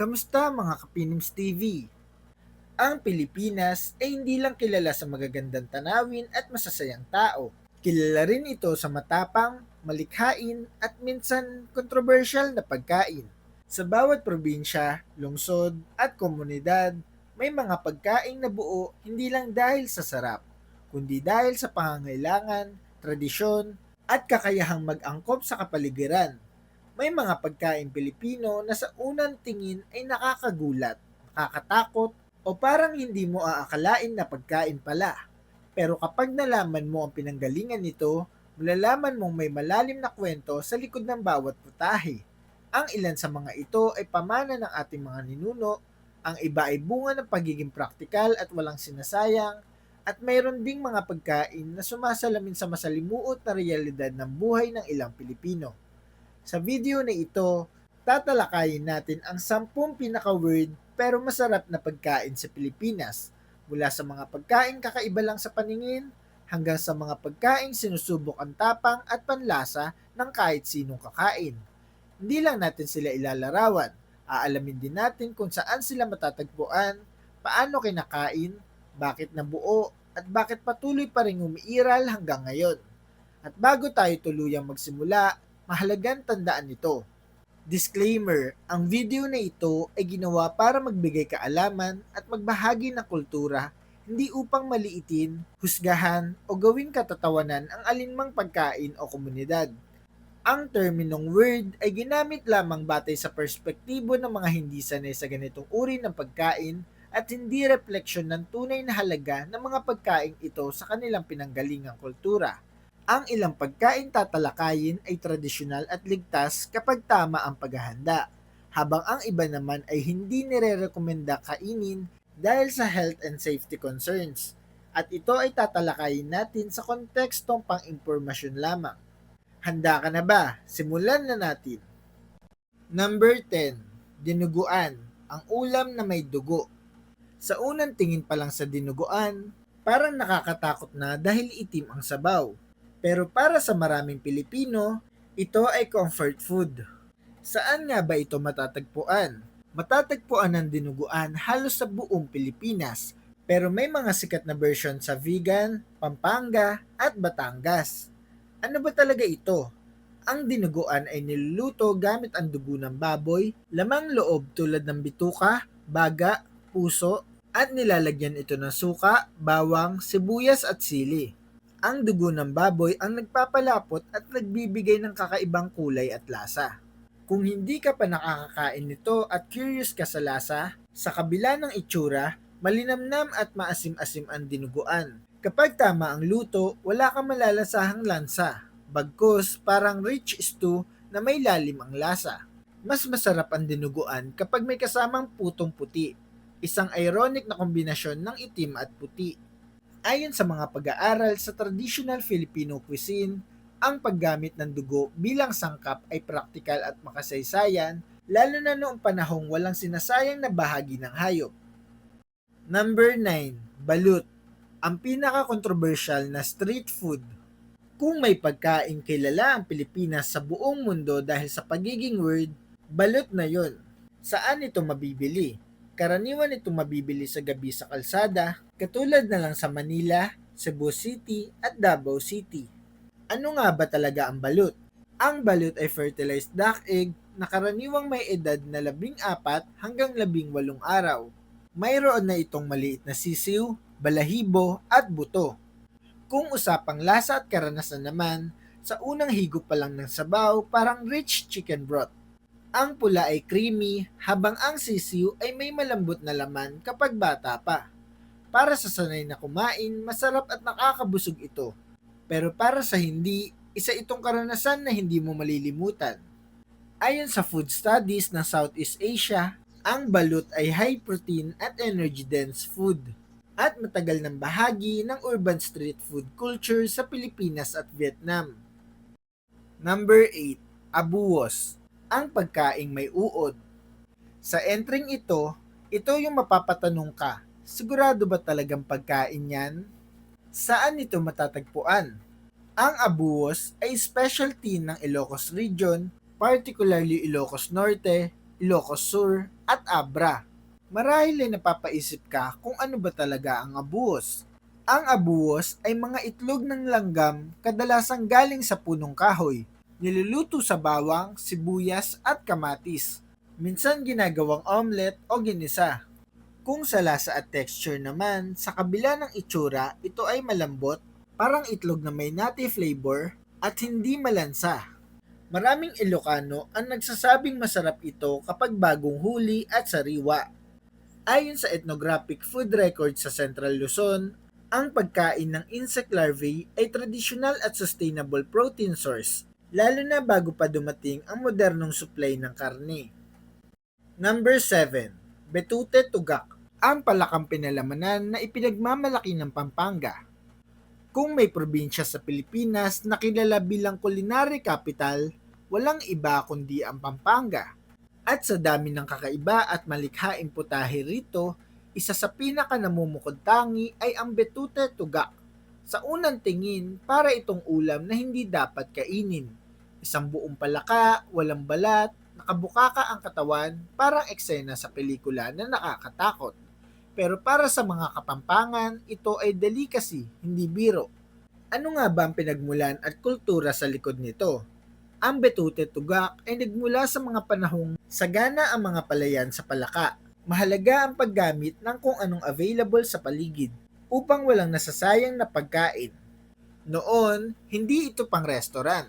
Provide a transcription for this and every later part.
Kamusta mga Kapinims TV? Ang Pilipinas ay hindi lang kilala sa magagandang tanawin at masasayang tao. Kilala rin ito sa matapang, malikhain at minsan kontrobersyal na pagkain. Sa bawat probinsya, lungsod at komunidad, may mga pagkain na buo hindi lang dahil sa sarap, kundi dahil sa pangangailangan, tradisyon at kakayahang mag-angkop sa kapaligiran. May mga pagkain Pilipino na sa unang tingin ay nakakagulat, nakakatakot, o parang hindi mo aakalain na pagkain pala. Pero kapag nalaman mo ang pinanggalingan nito, malalaman mong may malalim na kwento sa likod ng bawat putahe. Ang ilan sa mga ito ay pamana ng ating mga ninuno, ang iba ay bunga ng pagiging praktikal at walang sinasayang, at mayroon ding mga pagkain na sumasalamin sa masalimuot na realidad ng buhay ng ilang Pilipino. Sa video na ito, tatalakayin natin ang 10 pinaka-weird pero masarap na pagkain sa Pilipinas, mula sa mga pagkain kakaiba lang sa paningin hanggang sa mga pagkain sinusubok ang tapang at panlasa ng kahit sinong kakain. Hindi lang natin sila ilalarawan, aalamin din natin kung saan sila matatagpuan, paano kinakain, bakit nabuo, at bakit patuloy pa rin umiiral hanggang ngayon. At bago tayo tuluyang magsimula, mahalagang tandaan ito. Disclaimer, ang video na ito ay ginawa para magbigay kaalaman at magbahagi ng kultura, hindi upang maliitin, husgahan o gawing katatawanan ang alinmang pagkain o komunidad. Ang terminong weird ay ginamit lamang batay sa perspektibo ng mga hindi sanay sa ganitong uri ng pagkain at hindi refleksyon ng tunay na halaga ng mga pagkain ito sa kanilang pinanggalingang kultura. Ang ilang pagkain tatalakayin ay tradisyonal at ligtas kapag tama ang paghahanda, habang ang iba naman ay hindi nire-rekomenda kainin dahil sa health and safety concerns. At ito ay tatalakayin natin sa kontekstong pang-impormasyon lamang. Handa ka na ba? Simulan na natin. Number 10. Dinuguan, ang ulam na may dugo. Sa unang tingin pa lang sa dinuguan, parang nakakatakot na dahil itim ang sabaw. Pero para sa maraming Pilipino, ito ay comfort food. Saan nga ba ito matatagpuan? Matatagpuan ang dinuguan halos sa buong Pilipinas, pero may mga sikat na version sa Vigan, Pampanga at Batangas. Ano ba talaga ito? Ang dinuguan ay niluluto gamit ang dugo ng baboy, lamang loob tulad ng bituka, baga, puso, at nilalagyan ito ng suka, bawang, sibuyas at sili. Ang dugo ng baboy ang nagpapalapot at nagbibigay ng kakaibang kulay at lasa. Kung hindi ka pa nakakakain nito at curious ka sa lasa, sa kabila ng itsura, malinamnam at maasim-asim ang dinuguan. Kapag tama ang luto, wala kang malalasahang lansa. Bagkus, parang rich stew na may lalim ang lasa. Mas masarap ang dinuguan kapag may kasamang putong puti, isang ironic na kombinasyon ng itim at puti. Ayon sa mga pag-aaral sa traditional Filipino cuisine, ang paggamit ng dugo bilang sangkap ay praktikal at makasaysayan, lalo na noong panahong walang sinasayang na bahagi ng hayop. Number 9. Balut, ang pinaka-controversial na street food. Kung may pagkain kilala ang Pilipinas sa buong mundo dahil sa pagiging weird, balut na yon. Saan ito mabibili? Karaniwan itong mabibili sa gabi sa kalsada, katulad na lang sa Manila, Cebu City at Davao City. Ano nga ba talaga ang balut? Ang balut ay fertilized duck egg na karaniwang may edad na 14 hanggang 18 araw. Mayroon na itong maliit na sisiw, balahibo at buto. Kung usapang lasa at karanasan naman, sa unang higop pa lang ng sabaw parang rich chicken broth. Ang pula ay creamy, habang ang sisiw ay may malambot na laman kapag bata pa. Para sa sanay na kumain, masarap at nakakabusog ito. Pero para sa hindi, isa itong karanasan na hindi mo malilimutan. Ayon sa food studies ng Southeast Asia, ang balut ay high protein at energy dense food at matagal ng bahagi ng urban street food culture sa Pilipinas at Vietnam. Number 8. Abuos, ang pagkaing may uod. Sa entering ito yung mapapatanong ka, sigurado ba talagang pagkain yan? Saan ito matatagpuan? Ang abuos ay specialty ng Ilocos Region, particularly Ilocos Norte, Ilocos Sur, at Abra. Marahil ay napapaisip ka kung ano ba talaga ang abuos. Ang abuos ay mga itlog ng langgam kadalasang galing sa punong kahoy, niluluto sa bawang, sibuyas at kamatis. Minsan ginagawang omelet o ginisa. Kung sa lasa at texture naman, sa kabila ng itsura, ito ay malambot, parang itlog na may nutty flavor at hindi malansa. Maraming Ilocano ang nagsasabing masarap ito kapag bagong huli at sariwa. Ayon sa ethnographic food record sa Central Luzon, ang pagkain ng insect larvae ay tradisyonal at sustainable protein source, lalo na bago pa dumating ang modernong supply ng karne. Number 7. Betute Tugak, ang palakang pinalamanan na ipinagmamalaki ng Pampanga. Kung may probinsya sa Pilipinas na kilala bilang culinary capital, walang iba kundi ang Pampanga. At sa dami ng kakaiba at malikhaing putahe rito, isa sa pinaka namumukod-tangi ay ang betute tugak. Sa unang tingin, para itong ulam na hindi dapat kainin. Isang buong palaka, walang balat, nakabukaka ang katawan, parang eksena sa pelikula na nakakatakot. Pero para sa mga Kapampangan, ito ay delicacy, hindi biro. Ano nga ba ang pinagmulan at kultura sa likod nito? Ang betute tugak ay nagmula sa mga panahong sagana ang mga palayan sa palaka. Mahalaga ang paggamit ng kung anong available sa paligid upang walang nasasayang na pagkain. Noon, hindi ito pang restaurant.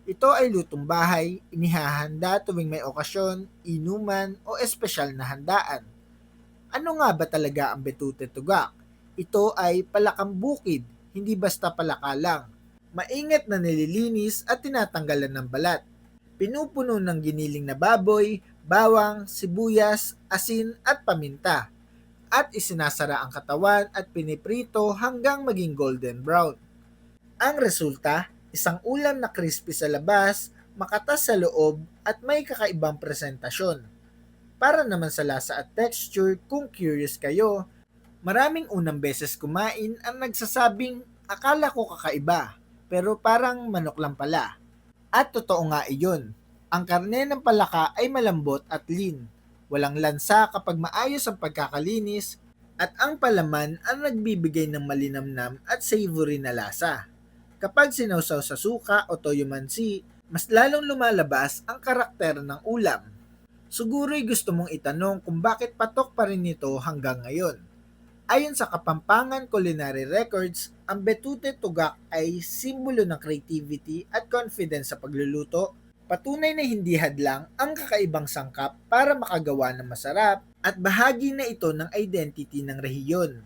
Ito ay lutong bahay, inihahanda tuwing may okasyon, inuman o espesyal na handaan. Ano nga ba talaga ang betute tugak? Ito ay palakang bukid, hindi basta palaka lang. Maingat na nililinis at tinatanggalan ng balat. Pinupuno ng giniling na baboy, bawang, sibuyas, asin at paminta. At isinasara ang katawan at piniprito hanggang maging golden brown. Ang resulta, isang ulam na crispy sa labas, makatas sa loob at may kakaibang presentasyon. Para naman sa lasa at texture, kung curious kayo, maraming unang beses kumain ang nagsasabing akala ko kakaiba, pero parang manok lang pala. At totoo nga iyon. Ang karne ng palaka ay malambot at lean. Walang lansa kapag maayos ang pagkakalinis at ang palaman ang nagbibigay ng malinamnam at savory na lasa. Kapag sinawsaw sa suka o toyo mansi, mas lalong lumalabas ang karakter ng ulam. Siguro'y gusto mong itanong kung bakit patok pa rin ito hanggang ngayon. Ayon sa Kapampangan Culinary Records, ang betute tugak ay simbolo ng creativity at confidence sa pagluluto, patunay na hindi hadlang ang kakaibang sangkap para makagawa ng masarap at bahagi na ito ng identity ng rehiyon.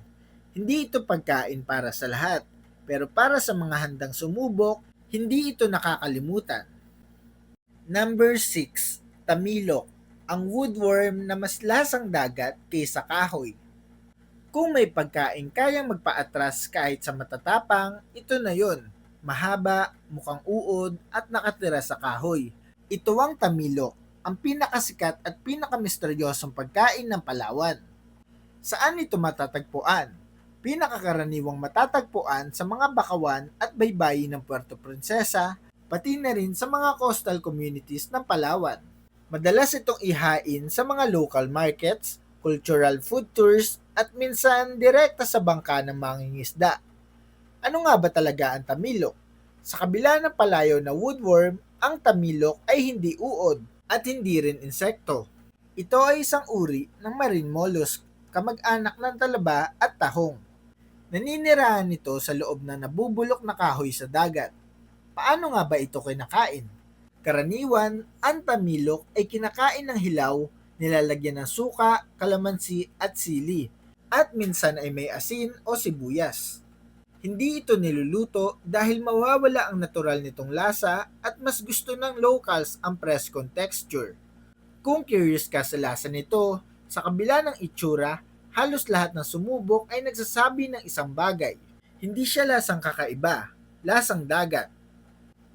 Hindi ito pagkain para sa lahat, pero para sa mga handang sumubok, hindi ito nakakalimutan. Number 6. Tamilok, ang woodworm na mas lasang dagat kaysa kahoy. Kung may pagkain kayang magpaatras kahit sa matatapang, ito na yon. Mahaba, mukhang uod, at nakatira sa kahoy. Ito ang tamilok, ang pinakasikat at pinakamisteryosong pagkain ng Palawan. Saan ito matatagpuan? Pinakakaraniwang matatagpuan sa mga bakawan at baybayin ng Puerto Princesa, pati na rin sa mga coastal communities ng Palawan. Madalas itong ihain sa mga local markets, cultural food tours, at minsan direkta sa bangka ng mangingisda. Ano nga ba talaga ang tamilok? Sa kabila ng palayaw na woodworm, ang tamilok ay hindi uod at hindi rin insekto. Ito ay isang uri ng marine mollusk, kamag-anak ng talaba at tahong. Naninirahan nito sa loob ng nabubulok na kahoy sa dagat. Paano nga ba ito kinakain? Karaniwan, ang tamilok ay kinakain ng hilaw, nilalagyan ng suka, kalamansi at sili, at minsan ay may asin o sibuyas. Hindi ito niluluto dahil mawawala ang natural nitong lasa at mas gusto ng locals ang preskong texture. Kung curious ka sa lasa nito, sa kabila ng itsura, halos lahat ng sumubok ay nagsasabi ng isang bagay. Hindi siya lasang kakaiba, lasang dagat.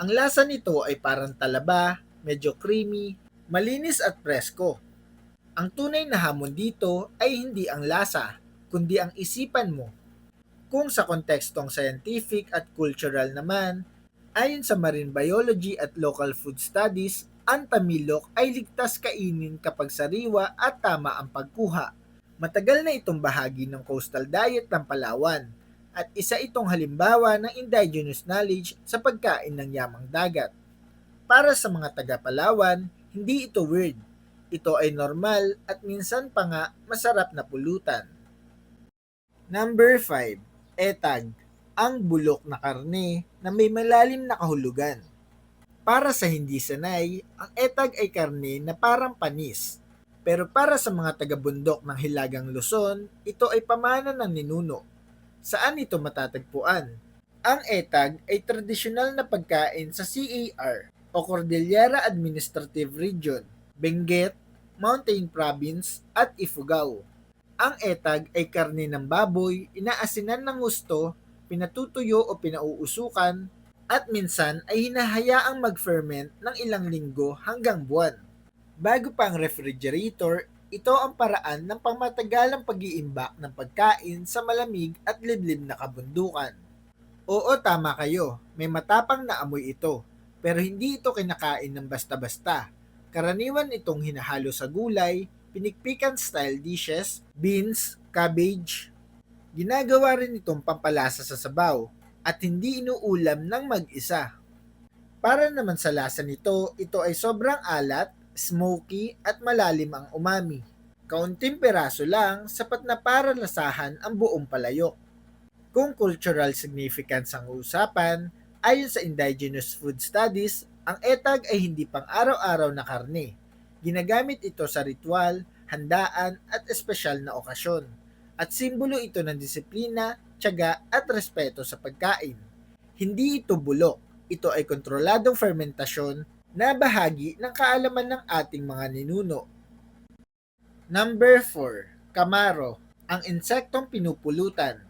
Ang lasa nito ay parang talaba, medyo creamy, malinis at presko. Ang tunay na hamon dito ay hindi ang lasa, kundi ang isipan mo. Kung sa kontekstong scientific at cultural naman, ayon sa marine biology at local food studies, Ang tamilok ay ligtas kainin kapag sariwa at tama ang pagkuha. Matagal na itong bahagi ng coastal diet ng Palawan at isa itong halimbawa ng indigenous knowledge sa pagkain ng yamang dagat. Para sa mga taga-Palawan, hindi ito weird. Ito ay normal at minsan pa nga masarap na pulutan. Number 5, etag, ang bulok na karne na may malalim na kahulugan. Para sa hindi sanay, ang etag ay karne na parang panis. Pero para sa mga taga-bundok ng Hilagang Luzon, ito ay pamana ng ninuno. Saan ito matatagpuan? Ang etag ay tradisyonal na pagkain sa CAR o Cordillera Administrative Region, Benguet, Mountain Province at Ifugao. Ang etag ay karne ng baboy, inaasinan ng gusto, pinatutuyo o pinauusukan, at minsan ay hinahayaang mag-ferment ng ilang linggo hanggang buwan. Bago pa ang refrigerator, ito ang paraan ng pangmatagalang pag-iimbak ng pagkain sa malamig at liblib na kabundukan. Oo, tama kayo, may matapang na amoy ito, pero hindi ito kinakain ng basta-basta. Karaniwan itong hinahalo sa gulay, pinikpikan style dishes, beans, cabbage. Ginagawa rin itong pampalasa sa sabaw at hindi inuulam ng mag-isa. Para naman sa lasa nito, ito ay sobrang alat, smoky at malalim ang umami. Kaunting peraso lang, sapat na para lasahan ang buong palayok. Kung cultural significance ang usapan, ayon sa Indigenous Food Studies, ang etag ay hindi pang araw-araw na karne. Ginagamit ito sa ritual, handaan at espesyal na okasyon. At simbolo ito ng disiplina, tiyaga at respeto sa pagkain. Hindi ito bulok, ito ay kontroladong fermentasyon na bahagi ng kaalaman ng ating mga ninuno. Number 4, kamaro, ang insektong pinupulutan.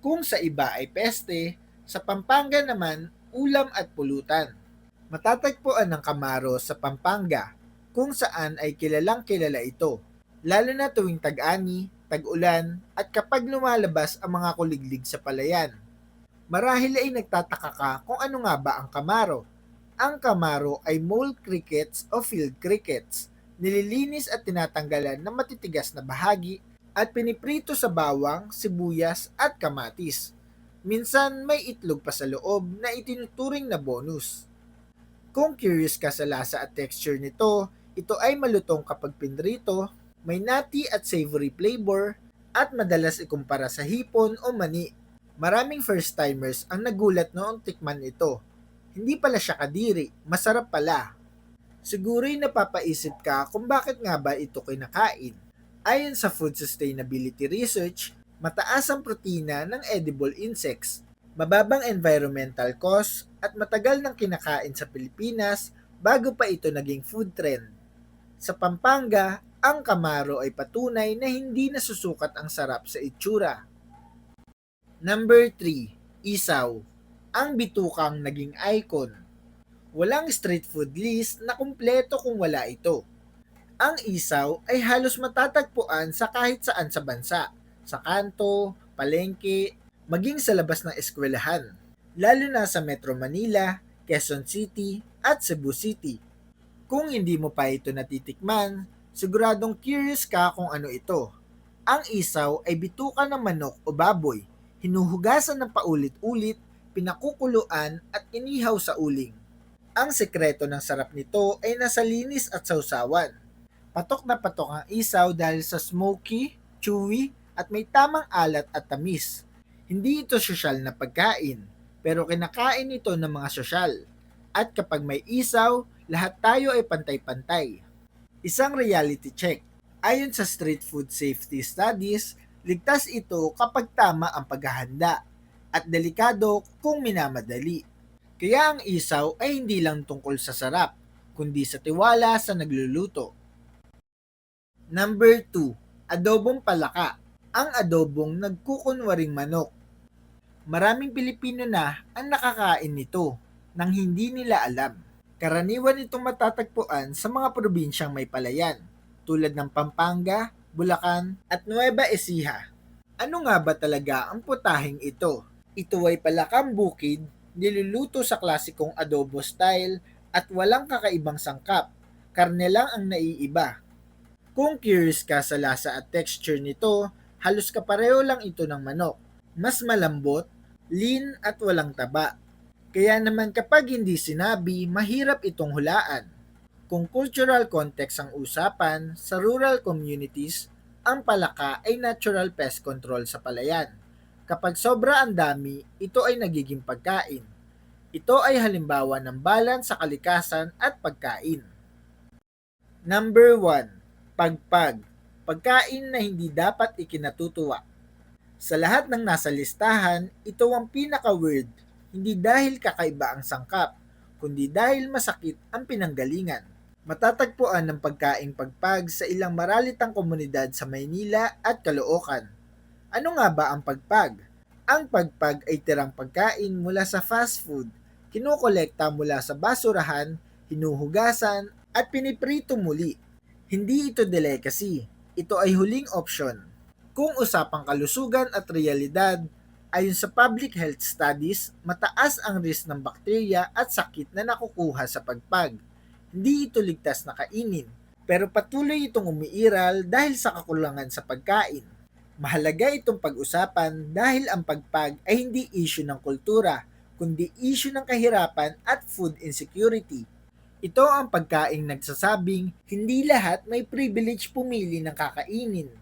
Kung sa iba ay peste, sa Pampanga naman ulam at pulutan. Matatagpuan ng kamaro sa Pampanga, kung saan ay kilalang kilala ito, lalo na tuwing tag-ani, tag-ulan at kapag lumalabas ang mga kuliglig sa palayan. Marahil ay nagtataka ka kung ano nga ba ang kamaro. Ang kamaro ay mole crickets o field crickets. Nililinis at tinatanggalan ng matitigas na bahagi at piniprito sa bawang, sibuyas at kamatis. Minsan may itlog pa sa loob na itinuturing na bonus. Kung curious ka sa lasa at texture nito, ito ay malutong kapag pinrito, may nutty at savory flavor, at madalas ikumpara sa hipon o mani. Maraming first-timers ang nagulat noong tikman ito. Hindi pala siya kadiri, masarap pala. Siguro'y napapaisip ka kung bakit nga ba ito kinakain. Ayon sa Food Sustainability Research, mataas ang protina ng edible insects, mababang environmental cost, at matagal nang kinakain sa Pilipinas bago pa ito naging food trend. Sa Pampanga, ang kamaro ay patunay na hindi nasusukat ang sarap sa itsura. Number 3, isaw, ang bitukang naging icon. Walang street food list na kumpleto kung wala ito. Ang isaw ay halos matatagpuan sa kahit saan sa bansa, sa kanto, palengke, maging sa labas ng eskwelahan, lalo na sa Metro Manila, Quezon City, at Cebu City. Kung hindi mo pa ito natitikman, siguradong curious ka kung ano ito. Ang isaw ay bituka ng manok o baboy, hinuhugasan ng paulit-ulit, pinakukuluan at inihaw sa uling. Ang sekreto ng sarap nito ay nasa linis at sausawan. Patok na patok ang isaw dahil sa smoky, chewy, at may tamang alat at tamis. Hindi ito sosyal na pagkain, pero kinakain ito ng mga sosyal. At kapag may isaw, lahat tayo ay pantay-pantay. Isang reality check. Ayon sa Street Food Safety Studies, ligtas ito kapag tama ang paghahanda at delikado kung minamadali. Kaya ang isaw ay hindi lang tungkol sa sarap, kundi sa tiwala sa nagluluto. Number 2, adobong palaka, ang adobong nagkukunwaring manok. Maraming Pilipino na ang nakakain nito nang hindi nila alam. Karaniwan itong matatagpuan sa mga probinsyang may palayan, tulad ng Pampanga, Bulacan, at Nueva Ecija. Ano nga ba talaga ang putahing ito? Ito ay palakang bukid, niluluto sa klasikong adobo style at walang kakaibang sangkap. Karne lang ang naiiba. Kung curious ka sa lasa at texture nito, halos kapareho lang ito ng manok. Mas malambot, lean at walang taba. Kaya naman kapag hindi sinabi, mahirap itong hulaan. Kung cultural context ang usapan, sa rural communities, ang palaka ay natural pest control sa palayan. Kapag sobra ang dami, ito ay nagiging pagkain. Ito ay halimbawa ng balance sa kalikasan at pagkain. Number 1. Pagpag. Pagkain na hindi dapat ikinatutuwa. Sa lahat ng nasa listahan, ito ang pinaka-weird, hindi dahil kakaiba ang sangkap, kundi dahil masakit ang pinanggalingan. Matatagpuan ng pagkaing pagpag sa ilang maralitang komunidad sa Maynila at Caloocan. Ano nga ba ang pagpag? Ang pagpag ay tirang pagkain mula sa fast food, kinukolekta mula sa basurahan, hinuhugasan, at piniprito muli. Hindi ito delicacy, ito ay huling option. Kung usapang kalusugan at realidad, ayon sa public health studies, mataas ang risk ng bakterya at sakit na nakukuha sa pagpag. Hindi ito ligtas na kainin, pero patuloy itong umiiral dahil sa kakulangan sa pagkain. Mahalaga itong pag-usapan dahil ang pagpag ay hindi issue ng kultura, kundi issue ng kahirapan at food insecurity. Ito ang pagkaing nagsasabing hindi lahat may privilege pumili ng kakainin.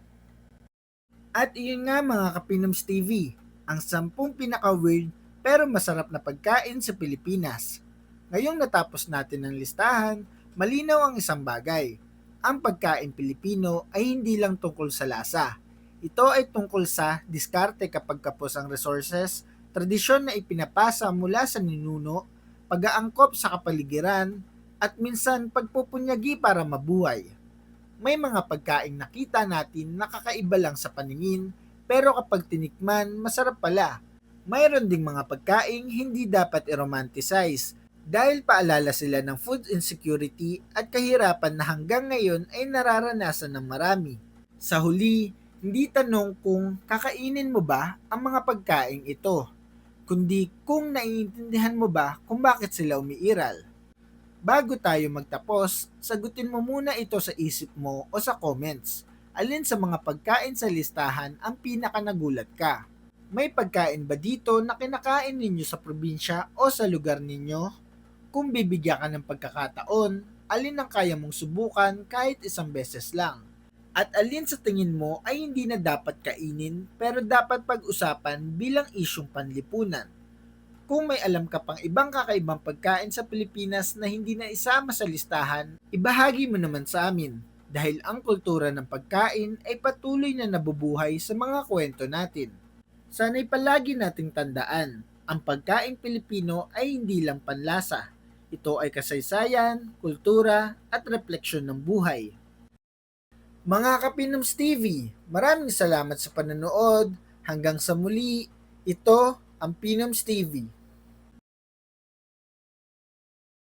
At iyon nga mga Kapinoms TV, ang 10 pinaka-weird pero masarap na pagkain sa Pilipinas. Ngayong natapos natin ang listahan, malinaw ang isang bagay. Ang pagkain Pilipino ay hindi lang tungkol sa lasa. Ito ay tungkol sa diskarte kapag kapos ang resources, tradisyon na ipinapasa mula sa ninuno, pag-aangkop sa kapaligiran, at minsan pagpupunyagi para mabuhay. May mga pagkaing nakita natin na kakaiba lang sa paningin, pero kapag tinikman, masarap pala. Mayroon ding mga pagkaing hindi dapat i-romanticize dahil paalala sila ng food insecurity at kahirapan na hanggang ngayon ay nararanasan ng marami. Sa huli, hindi tanong kung kakainin mo ba ang mga pagkaing ito, kundi kung naiintindihan mo ba kung bakit sila umiiral. Bago tayo magtapos, sagutin mo muna ito sa isip mo o sa comments. Alin sa mga pagkain sa listahan ang pinaka nagulat ka? May pagkain ba dito na kinakain ninyo sa probinsya o sa lugar ninyo? Kung bibigyan ka ng pagkakataon, alin ang kaya mong subukan kahit isang beses lang? At alin sa tingin mo ay hindi na dapat kainin pero dapat pag-usapan bilang isyong panlipunan? Kung may alam ka pang ibang kakaibang pagkain sa Pilipinas na hindi na isama sa listahan, ibahagi mo naman sa amin dahil ang kultura ng pagkain ay patuloy na nabubuhay sa mga kwento natin. Sana'y palagi nating tandaan, ang pagkain Pilipino ay hindi lang panlasa. Ito ay kasaysayan, kultura at refleksyon ng buhay. Mga Kapinoms TV, maraming salamat sa panonood. Hanggang sa muli, ito ang Pinoms TV.